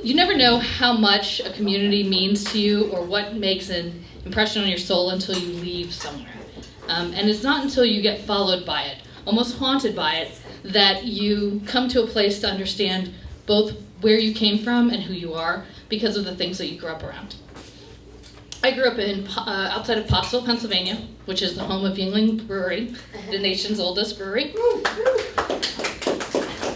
You never know how much a community means to you or what makes an impression on your soul until you leave somewhere. And it's not until you get followed by it, almost haunted by it, that you come to a place to understand both where you came from and who you are because of the things that you grew up around. I grew up outside of Pottsville, Pennsylvania, which is the home of Yuengling Brewery, the nation's oldest brewery.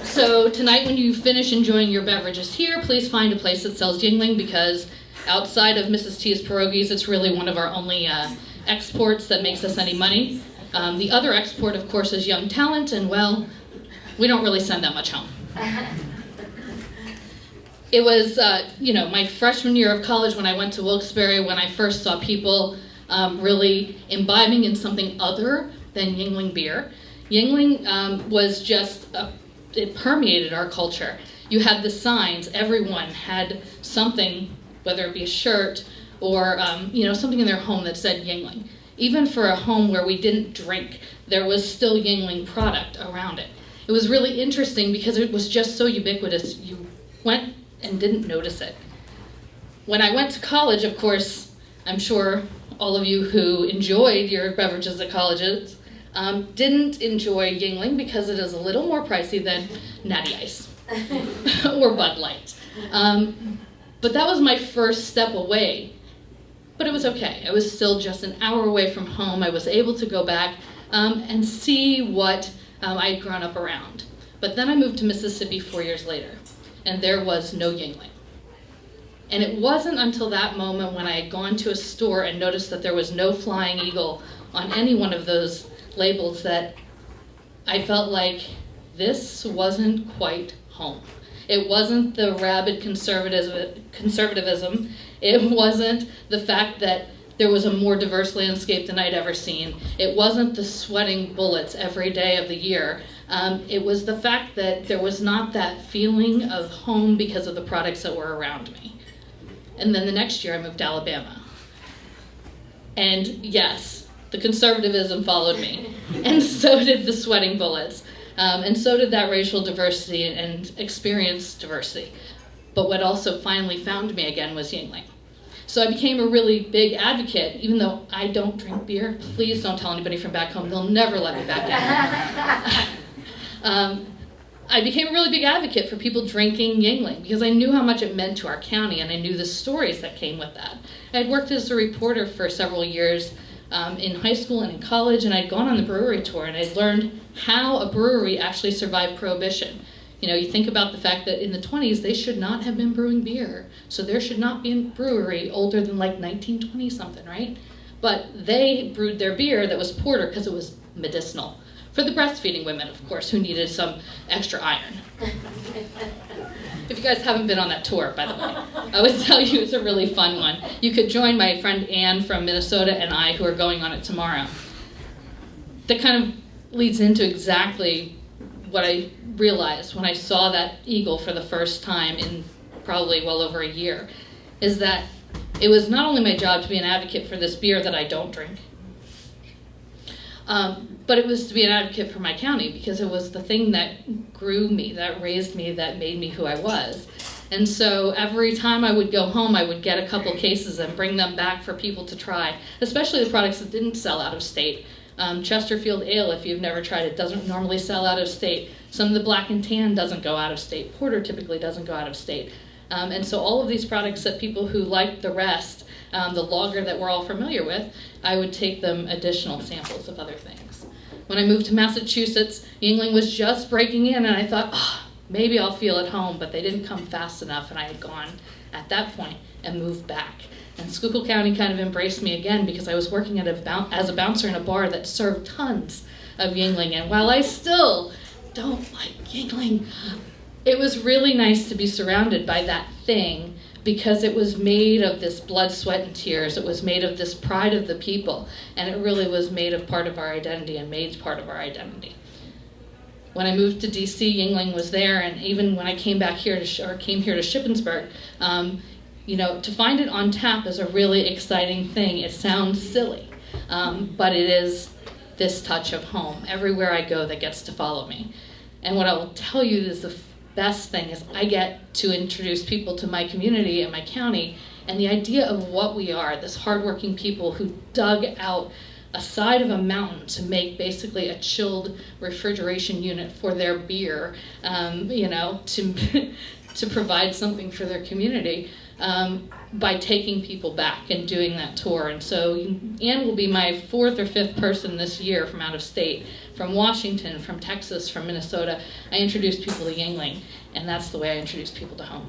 So tonight when you finish enjoying your beverages here, please find a place that sells Yuengling, because outside of Mrs. T's Pierogies, it's really one of our only exports that makes us any money. The other export, of course, is young talent, and well, we don't really send that much home. It was, my freshman year of college when I went to Wilkes-Barre, when I first saw people really imbibing in something other than Yuengling beer. Yuengling was just, it permeated our culture. You had the signs, everyone had something, whether it be a shirt or something in their home that said Yuengling. Even for a home where we didn't drink, there was still Yuengling product around it. It was really interesting because it was just so ubiquitous. You went and didn't notice it. When I went to college, of course, I'm sure all of you who enjoyed your beverages at colleges didn't enjoy Yuengling because it is a little more pricey than Natty Ice or Bud Light. But that was my first step away. But it was okay. I was still just an hour away from home. I was able to go back and see what I had grown up around. But then I moved to Mississippi 4 years later, and there was no Yuengling. And it wasn't until that moment when I had gone to a store and noticed that there was no Flying Eagle on any one of those labels that I felt like this wasn't quite home. It wasn't the rabid conservatism. It wasn't the fact that there was a more diverse landscape than I'd ever seen. It wasn't the sweating bullets every day of the year. It was the fact that there was not that feeling of home because of the products that were around me. And then the next year I moved to Alabama. And yes, the conservatism followed me. And so did the sweating bullets. And so did that racial diversity and experience diversity. But what also finally found me again was Yuengling. So I became a really big advocate, even though I don't drink beer. Please don't tell anybody from back home. They'll never let me back in. I became a really big advocate for people drinking Yuengling because I knew how much it meant to our county, and I knew the stories that came with that. I had worked as a reporter for several years in high school and in college, and I'd gone on the brewery tour, and I'd learned how a brewery actually survived Prohibition. You think about the fact that in the 20s, they should not have been brewing beer. So there should not be a brewery older than like 1920 something, right? But they brewed their beer that was porter because it was medicinal. For the breastfeeding women, of course, who needed some extra iron. If you guys haven't been on that tour, by the way, I would tell you it's a really fun one. You could join my friend Anne from Minnesota and I, who are going on it tomorrow. That kind of leads into exactly what I realized when I saw that eagle for the first time in probably well over a year, is that it was not only my job to be an advocate for this beer that I don't drink, but it was to be an advocate for my county because it was the thing that grew me, that raised me, that made me who I was. And so every time I would go home, I would get a couple cases and bring them back for people to try, especially the products that didn't sell out of state. Chesterfield Ale, if you've never tried it, doesn't normally sell out of state. Some of the Black and Tan doesn't go out of state. Porter typically doesn't go out of state. And so all of these products that people who liked the rest, the lager that we're all familiar with, I would take them additional samples of other things. When I moved to Massachusetts, Yuengling was just breaking in, and I thought, maybe I'll feel at home, but they didn't come fast enough, and I had gone at that point and moved back. And Schuylkill County kind of embraced me again because I was working as a bouncer in a bar that served tons of Yuengling. And while I still don't like Yuengling, it was really nice to be surrounded by that thing because it was made of this blood, sweat, and tears. It was made of this pride of the people. And it really was made of part of our identity and made part of our identity. When I moved to D.C., Yuengling was there. And even when I came back here to Shippensburg, to find it on tap is a really exciting thing. It sounds silly, but it is this touch of home everywhere I go that gets to follow me. And what I will tell you is best thing is I get to introduce people to my community and my county, and the idea of what we are, this hardworking people who dug out a side of a mountain to make basically a chilled refrigeration unit for their beer, to provide something for their community, by taking people back and doing that tour. And so Ann will be my 4th or 5th person this year from out of state, from Washington, from Texas, from Minnesota. I introduce people to Yuengling, and that's the way I introduce people to home.